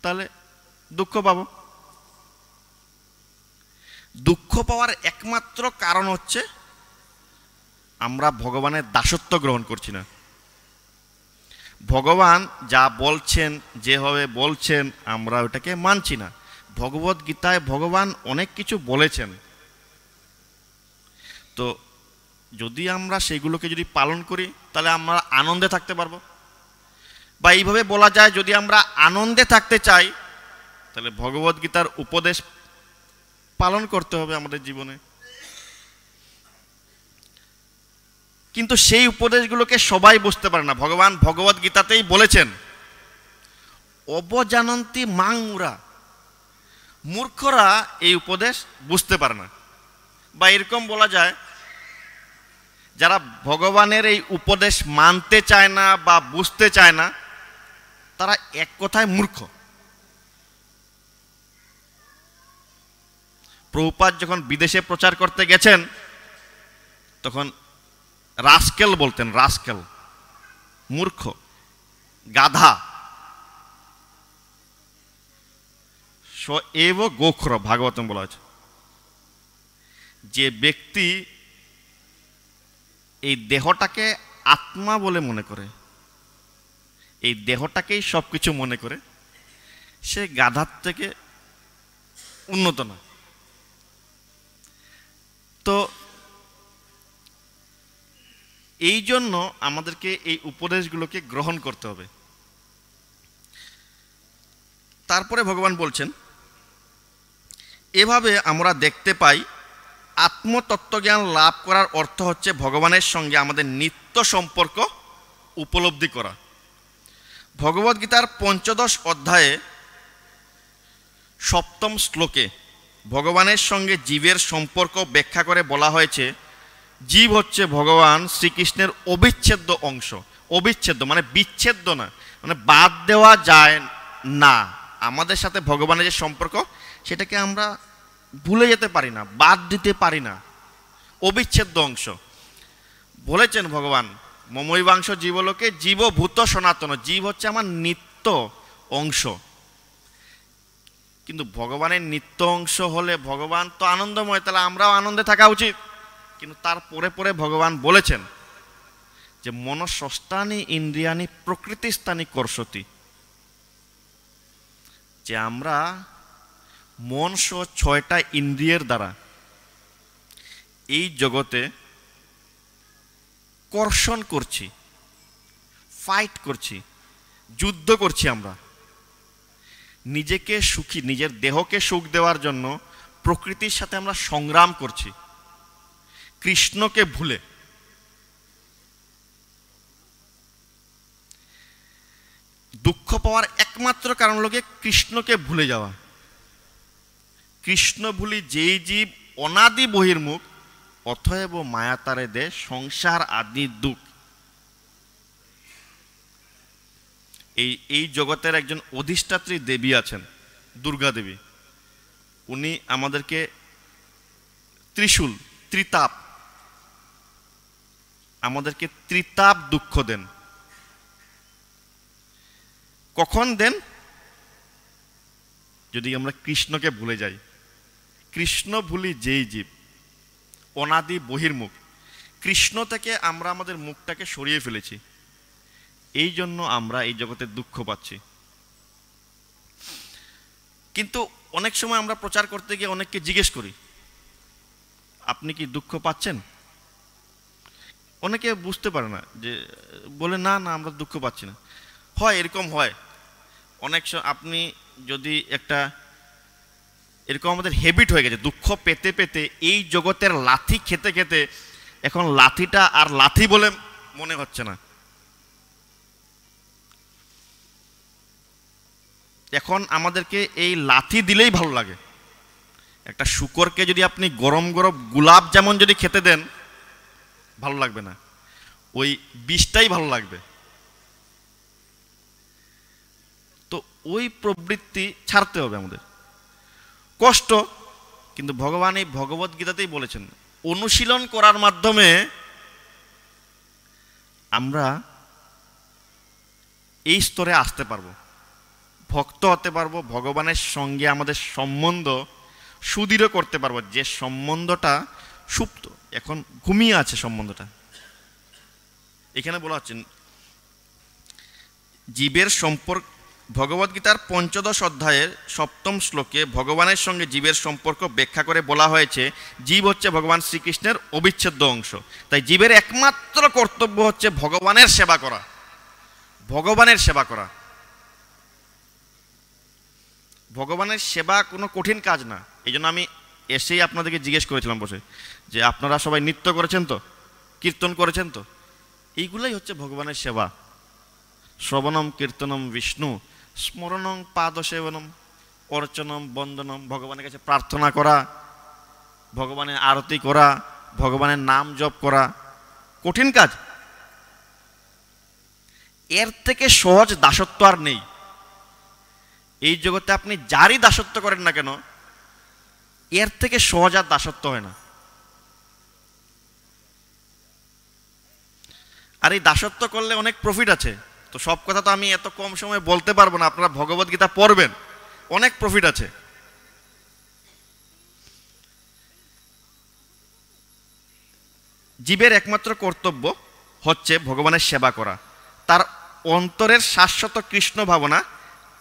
তাহলে দুঃখ পাব। দুঃখ পাওয়ার একমাত্র কারণ হচ্ছে আমরা ভগবানের দাসত্ব গ্রহণ করছি না। ভগবান যা বলছেন, যেভাবে বলছেন, আমরা ওটাকে মানছি না। ভগবদ্গীতায় ভগবান অনেক কিছু বলেছেন, তো যদি আমরা সেগুলোকে যদি পালন করি তাহলে আমরা আনন্দে থাকতে পারবো। বা এইভাবে বলা যায়, যদি আমরা আনন্দে থাকতে চাই তাহলে ভগবদ্গীতার উপদেশ পালন করতে হবে আমাদের জীবনে। কিন্তু সেই উপদেশগুলোকে সবাই বুঝতে পারে না। ভগবান ভগবদ্গীতাতেই বলেছেন, অবজানন্তি মাংরা, মূর্খরা এই উপদেশ বুঝতে পারে না। বা এরকম বলা যায়, যারা ভগবানের এই উপদেশ মানতে চায় না বা বুঝতে চায় না, তারা এক কথায় মূর্খ। প্রভুপাদ যখন বিদেশে প্রচার করতে গেছেন তখন রাস্কেল বলতেন, রাস্কেল, মূর্খ, গাধা। স এব গোখর, ভাগবতম বলা হয়েছে। যে ব্যক্তি এই দেহটাকে আত্মা বলে মনে করে, এই দেহটাকেই সবকিছু মনে করে, সে গাধার থেকে উন্নত না। তো এই জন্য আমাদেরকে এই উপদেশগুলোকে গ্রহণ করতে হবে। তারপরে ভগবান বলছেন, এভাবে আমরা দেখতে পাই আত্মতত্ত্বজ্ঞান লাভ করার অর্থ হচ্ছে ভগবানের সঙ্গে আমাদের নিত্য সম্পর্ক উপলব্ধি করা। ভগবদ্গীতার ৫ম অধ্যায়ে ৭ম শ্লোকে ভগবানের সঙ্গে জীবের সম্পর্ক ব্যাখ্যা করে বলা হয়েছে, জীব হচ্ছে ভগবান শ্রীকৃষ্ণের অবিচ্ছেদ্য অংশ। অবিচ্ছেদ্য মানে বিচ্ছেদ্য না, মানে বাদ দেওয়া যায় না। আমাদের সাথে ভগবানের যে সম্পর্ক সেটাকে আমরা ভুলে যেতে পারি না, বাদ দিতে পারি না, অবিচ্ছেদ্য অংশ। বলেছেন ভগবান, মমৈবাংশ জীবলোকে জীবভূত সনাতন, জীব হচ্ছে আমার নিত্য অংশ। কিন্তু ভগবানের নিত্য অংশ হলে ভগবান তো আনন্দময়, তাহলে আমরাও আনন্দে থাকা উচিত। কিন্তু তার পরে পরে ভগবান বলেছেন যে মনঃষ্টানি ইন্দ্রিয়ানি প্রকৃতিস্থানি কর্ষতি, যে আমরা মন সহ 6টা ইন্দ্রিয়ের দ্বারা এই জগতে কর্ষণ করছি, ফাইট করছি, যুদ্ধ করছি। আমরা নিজেকে সুখী, নিজের দেহকে সুখ দেওয়ার জন্য প্রকৃতির সাথে আমরা সংগ্রাম করছি, কৃষ্ণকে ভুলে। দুঃখ পাওয়ার একমাত্র কারণ হলো কৃষ্ণকে ভুলে যাওয়া। কৃষ্ণ ভুলি যেই জীব অনাদি বহির্মুখ, অথব মায়াতারে দে সংসার আদি দুঃখ। এই জগতের একজন অধিষ্ঠাত্রী দেবী আছেন, দুর্গা দেবী। উনি আমাদেরকে ত্রিশূল, ত্রিতাপ, আমাদেরকে ত্রিতাপ দুঃখ দেন। কখন দেন? যদি আমরা কৃষ্ণকে ভুলে যাই। কৃষ্ণ ভুলি যেই জীব অনাদি বহির্মুখ, কৃষ্ণ থেকে আমরা আমাদের মুখটাকে সরিয়ে ফেলেছি, এই জন্য আমরা এই জগতে দুঃখ পাচ্ছি। কিন্তু অনেক সময় আমরা প্রচার করতে গিয়ে অনেককে জিজ্ঞেস করি, আপনি কি দুঃখ পাচ্ছেন? অনেকে বুঝতে পারে না, যে বলে না না আমরা দুঃখ পাচ্ছি না। হয়, এরকম হয় অনেক সময়। আপনি যদি একটা এরকম আমাদের হ্যাবিট হয়ে গেছে দুঃখ পেতে পেতে, এই জগতের লাথি খেতে খেতে এখন লাথিটা আর লাথি বলে মনে হচ্ছে না। এখন আমাদেরকে এই লাথি দিলেই ভালো লাগে। একটা শূকরকে যদি আপনি গরম গরম গোলাপ জামুন যদি খেতে দেন, ভালো লাগবে না, ওই বিষটাই ভালো লাগবে। তো ওই প্রবৃত্তি ছাড়তে হবে আমাদের। কষ্ট, কিন্তু ভগবান এই ভগবদ্গীতাতেই বলেছেন, অনুশীলন করার মাধ্যমে আমরা এই স্তরে আসতে পারবো, ভক্ত হতে পারবো, ভগবানের সঙ্গে আমাদের সম্বন্ধ সুদৃঢ় করতে পারবো। যে সম্বন্ধটা সুপ্ত, এখন ঘুমিয়ে আছে সম্বন্ধটা। এখানে বলা হচ্ছে জীবের সম্পর্ক। ভগবদ্গীতার ৫ম অধ্যায়ের ৭ম শ্লোকে ভগবানের সঙ্গে জীবের সম্পর্ক ব্যাখ্যা করে বলা হয়েছে, জীব হচ্ছে ভগবান শ্রীকৃষ্ণের অবিচ্ছেদ্য অংশ। তাই জীবের একমাত্র কর্তব্য হচ্ছে ভগবানের সেবা করা, ভগবানের সেবা করা। ভগবানের সেবা কোনো কঠিন কাজ না। এই জন্য আমি এসেই আপনাদেরকে জিজ্ঞেস করেছিলাম বসে, যে আপনারা সবাই নৃত্য করেছেন তো, কীর্তন করেছেন তো? এইগুলোই হচ্ছে ভগবানের সেবা। শ্রবণম কীর্তনম বিষ্ণু স্মরণং পাদসেবনম অর্চনম বন্দনম। ভগবানের কাছে প্রার্থনা করা, ভগবানের আরতি করা, ভগবানের নাম জপ করা কঠিন কাজ। এর থেকে সহজ দাসত্ব আর নেই। এই জগতে আপনি যারই দাসত্ব করেন না কেন, এর থেকে সহজ আর দাসত্ব হয় না। আর এই দাসত্ব করলে অনেক প্রফিট আছে। তো সব কথা তো আমি এত কম সময়ে বলতে পারবো না, আপনারা ভগবদ গীতা পড়বেন, অনেক প্রফিট আছে। জীবের একমাত্র কর্তব্য হচ্ছে ভগবানের সেবা করা, তার অন্তরের শাশ্বত কৃষ্ণ ভাবনা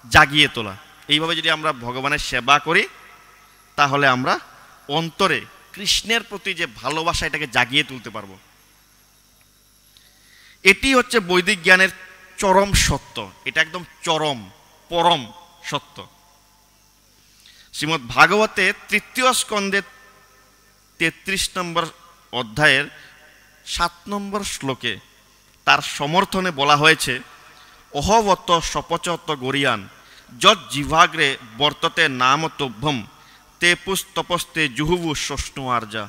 জাগিয়ে তোলা। এইভাবে যদি আমরা ভগবানের সেবা করি তাহলে আমরা অন্তরে কৃষ্ণের প্রতি যে ভালোবাসা এটাকে জাগিয়ে তুলতে পারবো। এটি হচ্ছে বৈদিক জ্ঞানের চরম সত্য, এটা একদম চরম পরম সত্য। শ্রীমদ্ ভাগবতে তৃতীয় স্কন্ধে 33 নম্বর অধ্যায়ের 7 নম্বর শ্লোকে তার সমর্থনে বলা হয়েছে, অহবত সপচত গরিয়ান যৎ জিভাগ্রে বর্ততে নাম তভ্যম তে পুস্তপস্তে জুহুবু শষ্ণু আর্যা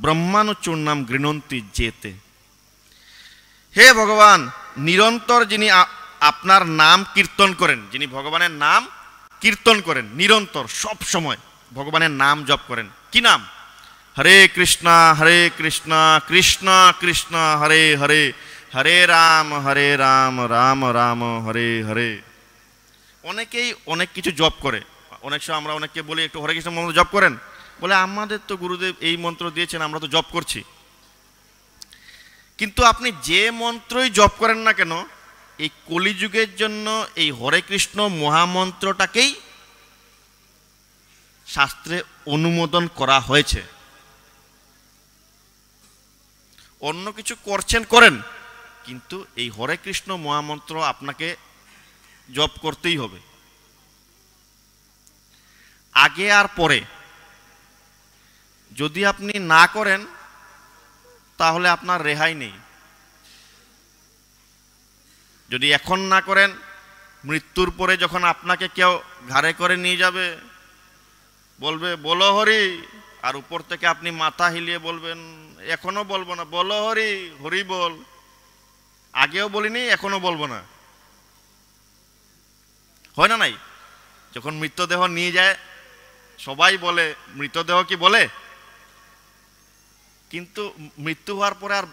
ব্রহ্মানুচূর্ণাম গৃণন্তি যেতে। হে ভগবান, নিরন্তর যিনি আপনার নাম কীর্তন করেন, যিনি ভগবানের নাম কীর্তন করেন, নিরন্তর সব সময় ভগবানের নাম জপ করেন, কি নাম? হরে কৃষ্ণা কৃষ্ণ কৃষ্ণ হরে হরে, হরে রাম রাম রাম হরে হরে। অনেকেই অনেক কিছু জপ করে, অনেক সময় আমরা অনেককে বলি একটু হরে কৃষ্ণ মন্ত্র জপ করেন, বলে আমাদের তো গুরুদেব এই মন্ত্র দিয়েছেন, আমরা তো জপ করছি। কিন্তু আপনি যে মন্ত্রই জপ করেন না কেন, এই কলিযুগের জন্য এই হরে কৃষ্ণ মহামন্ত্রটাকেই শাস্ত্রে অনুমোদন করা হয়েছে। অন্য কিছু করছেন করেন, কিন্তু এই হরে কৃষ্ণ মহামন্ত্র আপনাকে জপ করতেই হবে, আগে আর পরে। যদি আপনি না করেন তাহলে আপনার রেহাই নেই। যদি এখন না করেন, মৃত্যুর পরে যখন আপনাকে কেউ ঘাড়ে করে নিয়ে যাবে, বলবে বলো হরি, আর উপর থেকে আপনি মাথা হিলিয়ে বলবেন এখনো বলবো না, বলো হরি, হরি বল, আগেও বলিনি এখনো বলবো না। হয় না নাই? যখন মৃতদেহ নিয়ে যায় সবাই বলে মৃতদেহ কি বলে, কিন্তু মৃত্যু হওয়ার পরে আর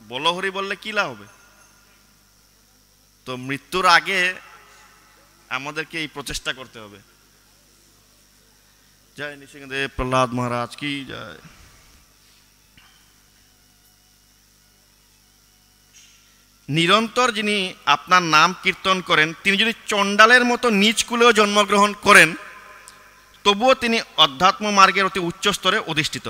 বলো হরি বললে কি লাভ হবে? তো মৃত্যুর আগে আমাদেরকে এই প্রচেষ্টা করতে হবে। জয় নৃসিংহদেব প্রহ্লাদ মহারাজ কি জয়। নিরন্তর যিনি আপনার নাম কীর্তন করেন, তিনি যদি চণ্ডালের মতো নিচ কুলেও জন্মগ্রহণ করেন, তবুও তিনি অধ্যাত্ম মার্গের অতি উচ্চ স্তরে অধিষ্ঠিত।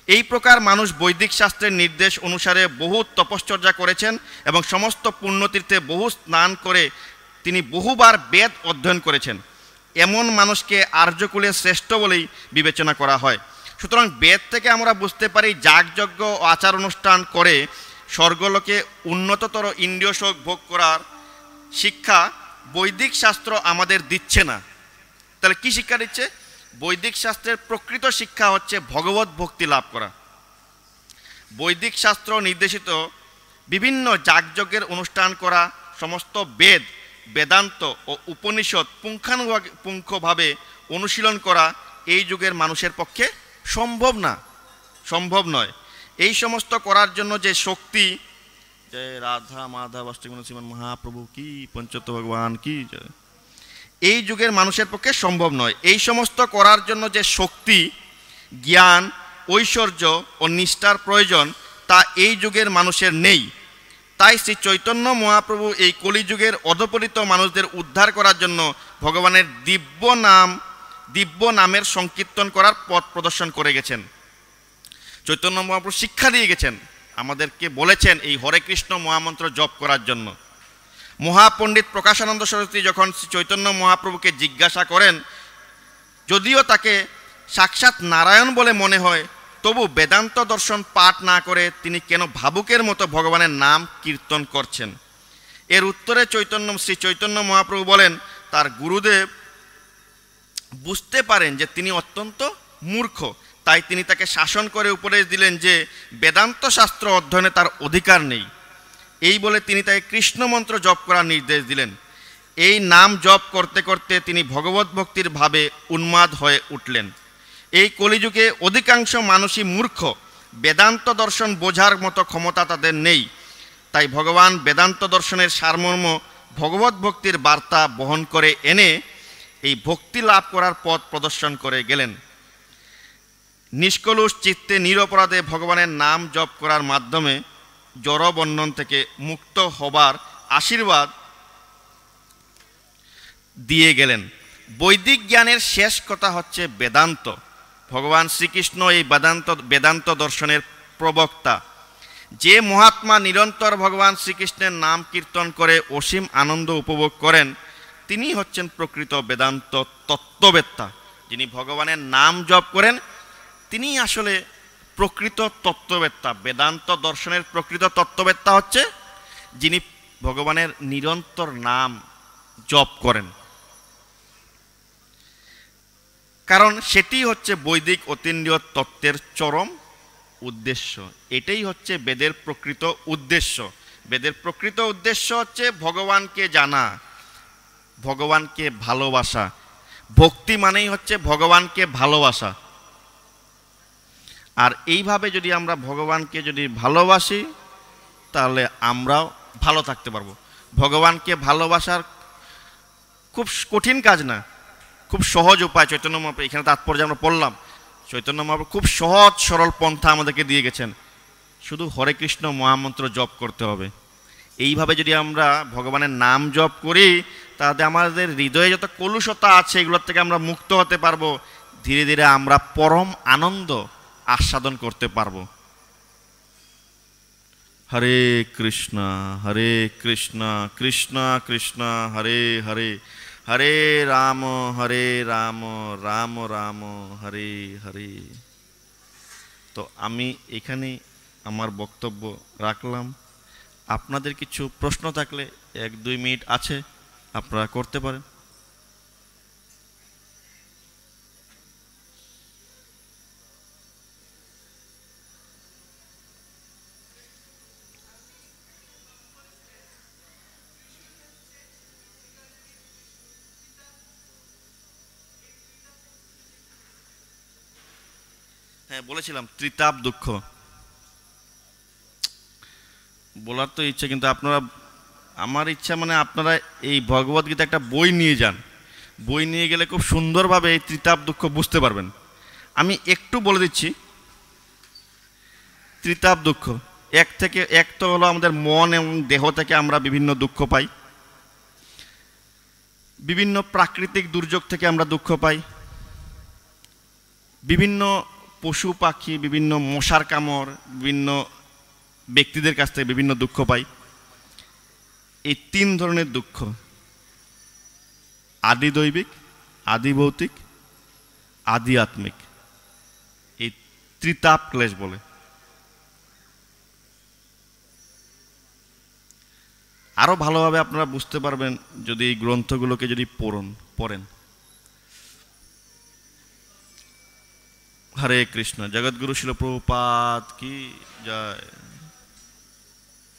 এই প্রকার মানুষ বৈদিক শাস্ত্রের নির্দেশ অনুসারে বহু তপশ্চর্যা করেছেন এবং সমস্ত পুণ্যতীর্থে বহু স্নান করে তিনি বহুবার বেদ অধ্যয়ন করেছেন। এমন মানুষকে আর্যকুলের শ্রেষ্ঠ বলেই বিবেচনা করা হয়। সুতরাং বেদ থেকে আমরা বুঝতে পারি যাগযজ্ঞ ও আচার অনুষ্ঠান করে স্বর্গলোকে উন্নততর ইন্দ্রিয় সুখ ভোগ করার শিক্ষা বৈদিক শাস্ত্র আমাদের দিচ্ছে না। তাহলে কি শিক্ষা দিচ্ছে? বৈদিক শাস্ত্রের প্রকৃত শিক্ষা হচ্ছে ভগবত ভক্তি লাভ করা। বৈদিক শাস্ত্র নির্দেশিত বিভিন্ন যাগযজ্ঞের অনুষ্ঠান করা, সমস্ত বেদ, বেদান্ত ও উপনিষদ পুঙ্খানুপুঙ্খভাবে অনুশীলন করা এই যুগের মানুষের পক্ষে সম্ভব নয়। এই সমস্ত করার জন্য যে শক্তি, জয় রাধা মাধব অষ্টগুণ শ্রীমান মহাপ্রভু কি, পঞ্চতত্ত্ব ভগবান কি জয়, এই যুগের মানুষের পক্ষে সম্ভব নয়। এই সমস্ত করার জন্য যে শক্তি, জ্ঞান, ঐশ্বর্য ও নিষ্ঠার প্রয়োজন তা এই যুগের মানুষের নেই। তাই শ্রী চৈতন্য মহাপ্রভু এই কলিযুগের অধপতিত মানুষদের উদ্ধার করার জন্য ভগবানের দিব্য নামের সংকীর্তন করার পথ প্রদর্শন করে গেছেন। চৈতন্য মহাপ্রভু শিক্ষা দিয়ে গেছেন, আমাদেরকে বলেছেন এই হরে কৃষ্ণ মহামন্ত্র জপ করার জন্য। মহাপণ্ডিত প্রকাশানন্দ সরস্বতী যখন শ্রী চৈতন্য মহাপ্রভুকে জিজ্ঞাসা করেন, যদিও তাকে সাক্ষাৎ নারায়ণ বলে মনে হয়, তবু বেদান্ত দর্শন পাঠ না করে তিনি কেন ভাবুকের মতো ভগবানের নাম কীর্তন করছেন? এর উত্তরে শ্রী চৈতন্য মহাপ্রভু বলেন, তার গুরুদেব বুঝতে পারেন যে তিনি অত্যন্ত মূর্খ, তাই তিনি তাকে শাসন করে উপদেশ দিলেন যে বেদান্ত শাস্ত্র অধ্যয়নে তার অধিকার নেই। এই বলে তিনি তাকে কৃষ্ণ মন্ত্র জপ করার নির্দেশ দিলেন। এই নাম জপ করতে করতে তিনি ভগবত ভক্তির ভাবে উন্মাদ হয়ে উঠলেন। এই কলিযুগে অধিকাংশ মানুষই মূর্খ, বেদান্ত দর্শন বোঝার মতো ক্ষমতা তাদের নেই। তাই ভগবান বেদান্ত দর্শনের সারমর্ম ভগবত ভক্তির বার্তা বহন করে এনে এই ভক্তি লাভ করার পথ প্রদর্শন করে গেলেন। নিষ্কলুষ চিত্তে নিরপরাধে ভগবানের নাম জপ করার মাধ্যমে জড় বন্ধন থেকে মুক্ত হবার আশীর্বাদ দিয়ে গেলেন। বৈদিক জ্ঞানের শেষ কথা হচ্ছে বেদান্ত। ভগবান শ্রীকৃষ্ণ এই বেদান্ত দর্শনের প্রবক্তা। যে মহাত্মা নিরন্তর ভগবান শ্রীকৃষ্ণের নাম কীর্তন করে অসীম আনন্দ উপভোগ করেন, তিনি হচ্ছেন প্রকৃত বেদান্ত তত্ত্ববেত্তা। যিনি ভগবানের নাম জপ করেন তিনি আসলে প্রকৃত তত্ত্ববেত্তা। বেদান্ত দর্শনের প্রকৃত তত্ত্ববেত্তা হচ্ছে যিনি ভগবানের নিরন্তর নাম জপ করেন, কারণ সেটি হচ্ছে বৈদিক অতীন্দ্রিয় তত্ত্বের চরম উদ্দেশ্য। এটাই হচ্ছে বেদের প্রকৃত উদ্দেশ্য। বেদের প্রকৃত উদ্দেশ্য হচ্ছে ভগবানকে জানা, ভগবানকে ভালোবাসা। ভক্তি মানেই হচ্ছে ভগবানকে ভালোবাসা। আর এইভাবে যদি আমরা ভগবানকে যদি ভালোবাসি তাহলে আমরাও ভালো থাকতে পারবো। ভগবানকে ভালোবাসার খুব কঠিন কাজ না, খুব সহজ উপায়। চৈতন্য মহাপ্রভু এখানে তাৎপর্য আমরা পড়লাম, চৈতন্য মহাপ্রভু খুব সহজ সরল পন্থা আমাদেরকে দিয়ে গেছেন। শুধু হরে কৃষ্ণ মহামন্ত্র জপ করতে হবে। এইভাবে যদি আমরা ভগবানের নাম জপ করি তাহলে আমাদের হৃদয়ে যত কলুষতা আছে এগুলোর থেকে আমরা মুক্ত হতে পারবো। ধীরে ধীরে আমরা পরম আনন্দ আস্বাদন করতে পারবো। হরে কৃষ্ণ কৃষ্ণ কৃষ্ণ হরে হরে, হরে রাম রাম রাম হরে হরে। তো আমি এখানে আমার বক্তব্য রাখলাম। আপনাদের কিছু প্রশ্ন থাকলে 1-2 মিনিট আছে, আপনারা করতে পারেন। হ্যাঁ, বলেছিলাম ত্রিতাপ দুঃখ বলার তো ইচ্ছে, কিন্তু আপনারা, আমার ইচ্ছা মানে আপনারা এই ভগবদ্গীতা একটা বই নিয়ে যান। বই নিয়ে গেলে খুব সুন্দরভাবে এই ত্রিতাপ দুঃখ বুঝতে পারবেন। আমি একটু বলে দিচ্ছি। ত্রিতাপ দুঃখ এক তো হলো আমাদের মন এবং দেহ থেকে আমরা বিভিন্ন দুঃখ পাই, বিভিন্ন প্রাকৃতিক দুর্যোগ থেকে আমরা দুঃখ পাই, বিভিন্ন পশু পাখি, বিভিন্ন মশার কামড়, বিভিন্ন ব্যক্তিদের কাছ থেকে বিভিন্ন দুঃখ পাই। এই 3 ধরনের দুঃখ, আদি দৈবিক, আদি ভৌতিক, আদি আত্মিক, এই ত্রিতাপ ক্লেশ বলে। আরো ভালোভাবে আপনারা বুঝতে পারবেন যদি এই গ্রন্থগুলোকে যদি পড়েন। হরে কৃষ্ণ। জগৎগুরু শিল প্রভুপাদ কি জয়।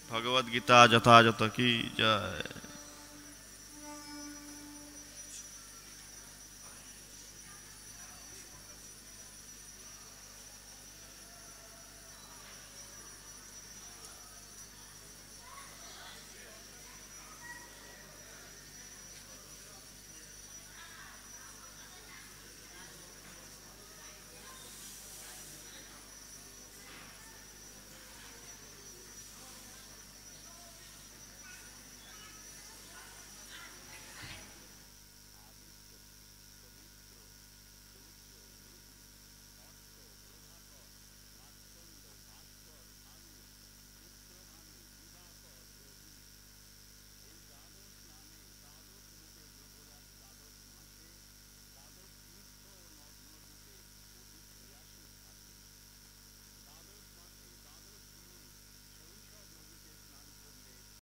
ভগবদ্গীতা যথাযথ কি জয়।